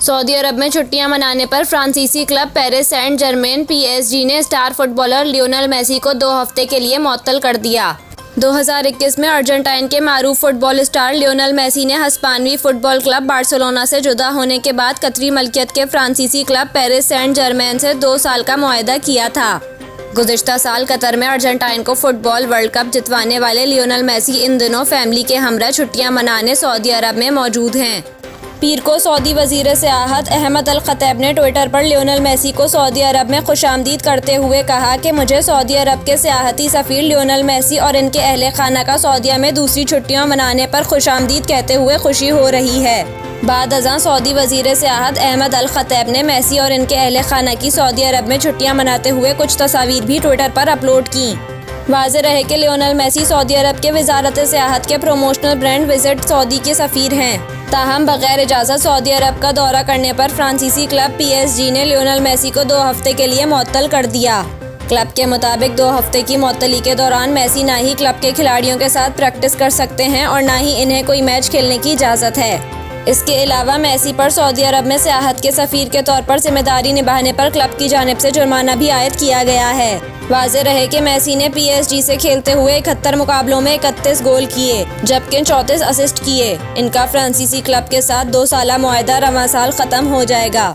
Saudi अरब में छुट्टियां मनाने पर फ्रांसीसी club Paris Saint Germain PSG ने स्टार फुटबॉलर लियोनेल मेसी को 2 हफ्ते के लिए मुअत्तल कर दिया। 2021 में अर्जेंटाइन के मारूफ फुटबॉल स्टार लियोनेल मेसी ने हिस्पानवी फुटबॉल क्लब बार्सिलोना से जुदा होने के बाद कतरी मलकियत के फ्रांसीसी क्लब पेरिस सेंट जर्मेन से 2 साल का मुआहदा किया था। गुज़िश्ता साल कतर में अर्जेंटाइन को फुटबॉल वर्ल्ड कप जितवाने वाले लियोनेल मेसी इन दिनों फैमिली के हमरा छुट्टियां मनाने सऊदी अरब में मौजूद हैं। पीर को सऊदी वज़ीर सियाहत अहमद अल खतैब ने ट्विटर पर लियोनेल मेसी को सऊदी अरब में खुशामदीद करते हुए कहा कि मुझे सऊदी अरब के सियाहती सफ़ीर लियोनेल मेसी और इनके अहले खाना का सऊदीया में दूसरी छुट्टियां मनाने पर खुशामदीद कहते हुए खुशी हो रही है। बाद अज़ां सऊदी वज़ीर सियाहत अहमद अल खतैब ने मेसी और इनके अहले खाना की सऊदी अरब में छुट्टियां मनाते हुए कुछ तस्वीर भी ट्विटर पर अपलोड की। वाज़ेह रहे कि लियोनेल मेसी सऊदी अरब के वज़ारत सियाहत के प्रोमोशनल ब्रांड विजिट सऊदी के सफ़ीर हैं। ताहम बगैर इजाज़त सऊदी अरब का दौरा करने पर फ्रांसीसी क्लब PSG ने लियोनेल मेसी को 2 हफ्ते के लिए मुअत्तल कर दिया। क्लब के मुताबिक 2 हफ्ते की मुअत्तली के दौरान मेसी ना ही क्लब के खिलाड़ियों के साथ प्रैक्टिस कर सकते हैं और ना ही इन्हें कोई मैच खेलने की इजाज़त है। इसके अलावा मेसी पर सऊदी अरब में सियाहत के सफ़ीर के तौर पर जिम्मेदारी निभाने पर क्लब की जानिब से जुर्माना भी आयद किया गया है। वाज़ेह रहे कि मेसी ने PSG से खेलते हुए 71 मुकाबलों में 31 गोल किए जबकि 34 असिस्ट किए। इनका फ्रांसीसी क्लब के साथ 2 साला मुआहदा रवां साल ख़त्म हो जाएगा।